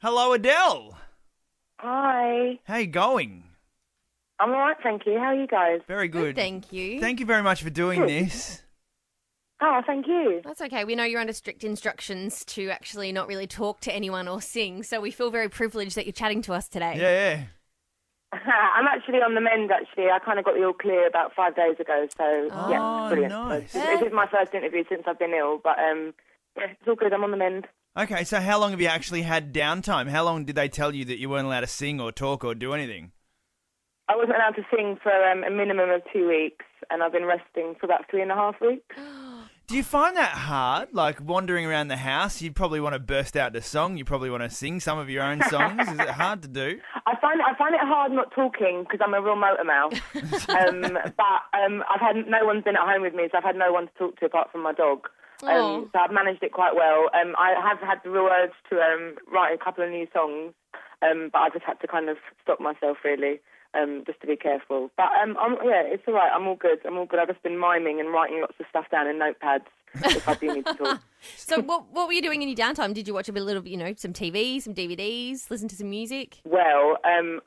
Hello, Adele. Hi. How you going? I'm all right, thank you. How are you guys? Very good. Thank you. Thank you very much for doing this. Oh, thank you. That's okay. We know you're under strict instructions to actually not really talk to anyone or sing, so we feel very privileged that you're chatting to us today. Yeah. I'm actually on the mend, actually. I kind of got the all clear about 5 days ago, so yeah, brilliant. Nice. This is my first interview since I've been ill, but yeah, it's all good. I'm on the mend. Okay, so how long have you actually had downtime? How long did they tell you that you weren't allowed to sing or talk or do anything? I wasn't allowed to sing for a minimum of 2 weeks, and I've been resting for about 3.5 weeks. Do you find that hard? Like wandering around the house, you probably want to burst out the song. You probably want to sing some of your own songs. Is it hard to do? I find it hard not talking because I'm a real motor mouth. But I've had no one's been at home with me, so I've had no one to talk to apart from my dog. So I've managed it quite well. I have had the real urge to write a couple of new songs, but I just had to kind of stop myself really, just to be careful. But it's all right. I'm all good. I've just been miming and writing lots of stuff down in notepads if I do need to talk. So what were you doing in your downtime? Did you watch a little, some TV, some DVDs, listen to some music? Well, I'm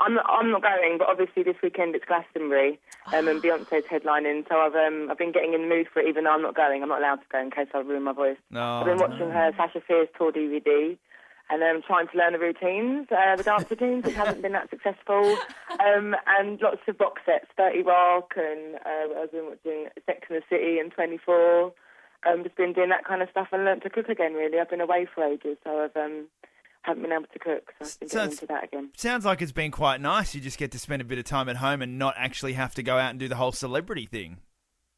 not going, but obviously this weekend it's Glastonbury, and Beyonce's headlining, so I've been getting in the mood for it, even though I'm not going. I'm not allowed to go in case I ruin my voice. I've been watching her Sasha Fierce tour DVD, and trying to learn the routines, the dance routines, which haven't been that successful, and lots of box sets, 30 Rock, and I've been watching Sex and the City and 24. Just been doing that kind of stuff and learnt to cook again, really. I've been away for ages, so I haven't been able to cook, so I've been getting into that again. Sounds like it's been quite nice. You just get to spend a bit of time at home and not actually have to go out and do the whole celebrity thing.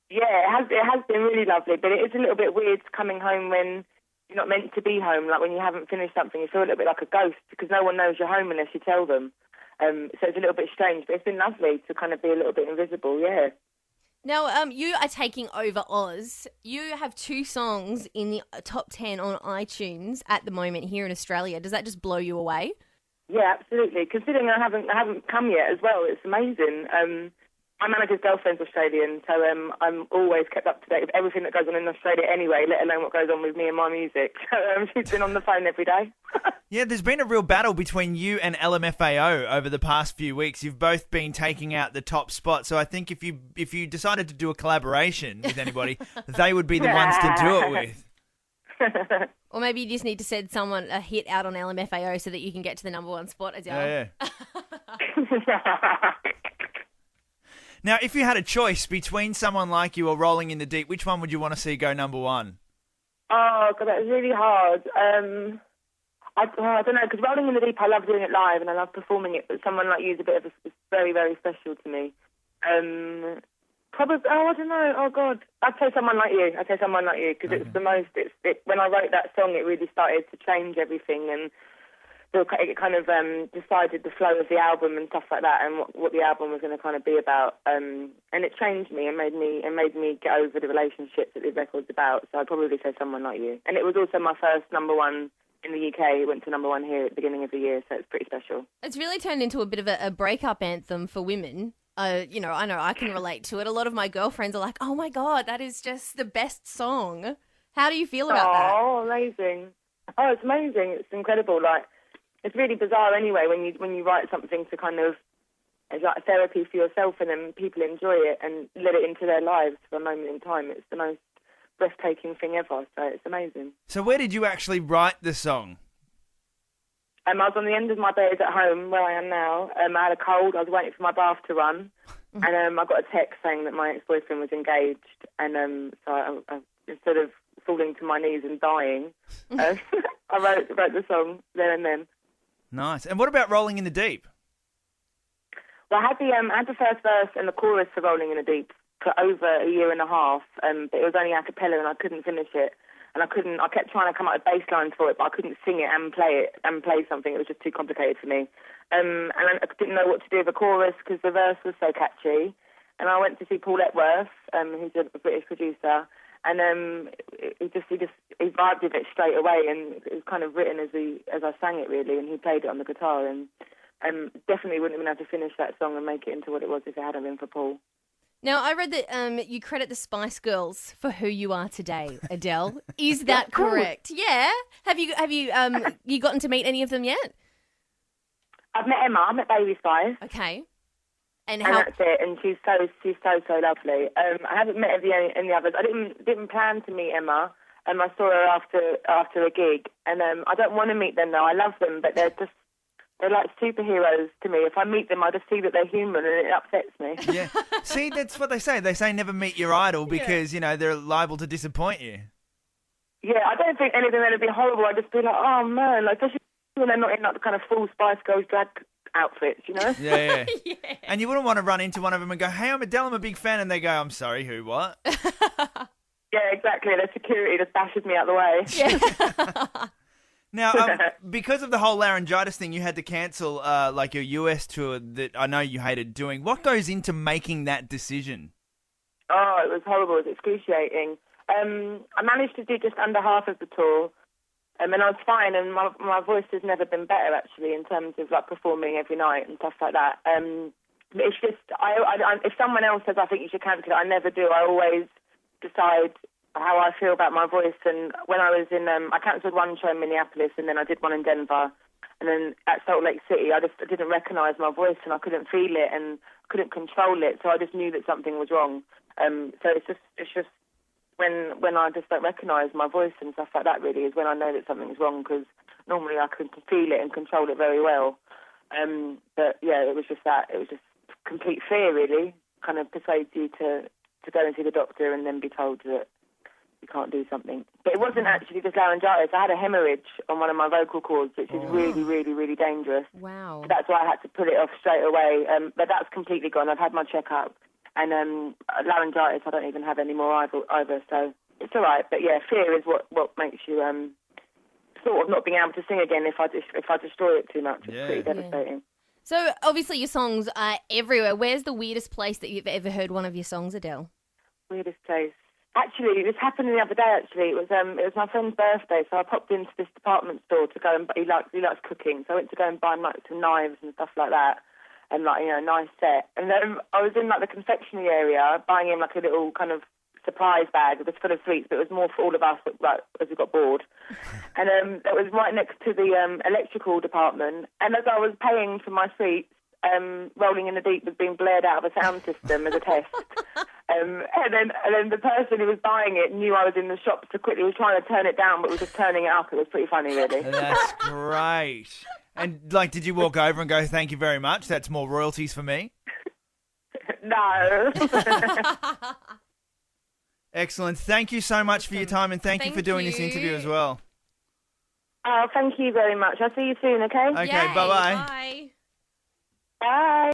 Yeah, it has been really lovely, but it is a little bit weird coming home when you're not meant to be home. Like when you haven't finished something, you feel a little bit like a ghost because no one knows you're home unless you tell them. So it's a little bit strange, but it's been lovely to kind of be a little bit invisible, yeah. Now, you are taking over Oz. You have 2 songs in the top 10 on iTunes at the moment here in Australia. Does that just blow you away? Yeah, absolutely. Considering I haven't come yet as well, it's amazing. My manager's girlfriend's Australian, so I'm always kept up to date with everything that goes on in Australia anyway, let alone what goes on with me and my music. So she's been on the phone every day. Yeah, there's been a real battle between you and LMFAO over the past few weeks. You've both been taking out the top spot, so I think if you decided to do a collaboration with anybody, they would be the ones to do it with. Or maybe you just need to send someone a hit out on LMFAO so that you can get to the number 1 spot, Adele. Yeah. Now, if you had a choice between Someone Like You or Rolling in the Deep, which one would you want to see go number 1? Oh, God, that was really hard. I don't know, because Rolling in the Deep, I love doing it live and I love performing it, but Someone Like You is a bit of it's very, very special to me. Probably, I don't know, oh, God. I'd say Someone Like You. Because it's the most, when I wrote that song, it really started to change everything and it kind of decided the flow of the album and stuff like that, and what the album was going to kind of be about. And it changed me and made me get over the relationships that the record's about. So I'd probably say Someone Like You. And it was also my first number 1 in the UK. It went to number 1 here at the beginning of the year, so it's pretty special. It's really turned into a bit of a breakup anthem for women. I know I can relate to it. A lot of my girlfriends are like, "Oh my God, that is just the best song." How do you feel about that? Oh, amazing! Oh, it's amazing. It's incredible. Like. It's really bizarre anyway when you write something to kind of as like therapy for yourself and then people enjoy it and let it into their lives for a moment in time. It's the most breathtaking thing ever, so it's amazing. So where did you actually write the song? I was on the end of my bed at home where I am now. I had a cold. I was waiting for my bath to run and I got a text saying that my ex-boyfriend was engaged and so I instead of falling to my knees and dying, I wrote the song there and then. Nice. And what about Rolling in the Deep? Well, I had the first verse and the chorus for Rolling in the Deep for over a year and a half, but it was only a cappella and I couldn't finish it. And I kept trying to come up with bass lines for it, but I couldn't sing it and play something. It was just too complicated for me. And I didn't know what to do with the chorus because the verse was so catchy. And I went to see Paul Epworth, who's a British producer, and he vibed with it straight away, and it was kind of written as I sang it really, and he played it on the guitar, and definitely wouldn't have been able to finish that song and make it into what it was if it hadn't been for Paul. Now, I read that you credit the Spice Girls for who you are today, Adele. Is that correct? Yeah. Have you gotten to meet any of them yet? I've met Emma. I met Baby Spice. Okay. And And how? that's it. And she's so lovely. I haven't met any others. I didn't plan to meet Emma. I saw her after a gig, and I don't want to meet them though. I love them, but they're like superheroes to me. If I meet them, I just see that they're human, and it upsets me. Yeah. See, that's what they say. They say never meet your idol because, they're liable to disappoint you. Yeah, I don't think anything that'd be horrible. I'd just be like, oh man, like especially when they're not in like the kind of full Spice Girls drag outfits, Yeah. Yeah. And you wouldn't want to run into one of them and go, hey, I'm Adele, I'm a big fan. And they go, I'm sorry, who, what? Yeah, exactly. The security just bashes me out the way. Yeah. Now, because of the whole laryngitis thing, you had to cancel like your US tour that I know you hated doing. What goes into making that decision? Oh, it was horrible. It was excruciating. I managed to do just under half of the tour, and I was fine. And my voice has never been better, actually, in terms of like performing every night and stuff like that. But it's just, if someone else says I think you should cancel it, I never do. I always decide how I feel about my voice. And when I was in, I cancelled one show in Minneapolis, and then I did one in Denver, and then at Salt Lake City, I didn't recognise my voice, and I couldn't feel it, and couldn't control it, so I just knew that something was wrong. So it's just when I just don't recognise my voice and stuff like that, really, is when I know that something's wrong, because normally I can feel it and control it very well. But yeah, it was just that. It was just complete fear, really, kind of persuades you to go and see the doctor and then be told that you can't do something. But it wasn't actually just laryngitis. I had a hemorrhage on one of my vocal cords, which is really, really, really dangerous. Wow. So that's why I had to put it off straight away. But that's completely gone. I've had my checkup. And laryngitis, I don't even have any more either. So it's all right. But yeah, fear is what makes you sort of not being able to sing again if I destroy it too much. It's pretty devastating. So obviously your songs are everywhere. Where's the weirdest place that you've ever heard one of your songs, Adele? Weirdest place. Actually, this happened the other day. Actually, it was my friend's birthday, so I popped into this department store to go and he likes cooking, so I went to go and buy like some knives and stuff like that, and like a nice set. And then I was in like the confectionery area buying him like a little kind of surprise bag. It was full of sweets, but it was more for all of us as we got bored. And it was right next to the electrical department. And as I was paying for my sweets, Rolling in the Deep was being blared out of a sound system as a test. And then the person who was buying it knew I was in the shop, so quickly was trying to turn it down, but was just turning it up. It was pretty funny, really. That's great. And like, did you walk over and go, thank you very much, that's more royalties for me? No. Excellent. Thank you so much for your time, and thank you for doing this interview as well. Oh, thank you very much. I'll see you soon, okay? Okay, Yay, bye-bye. Bye. Bye.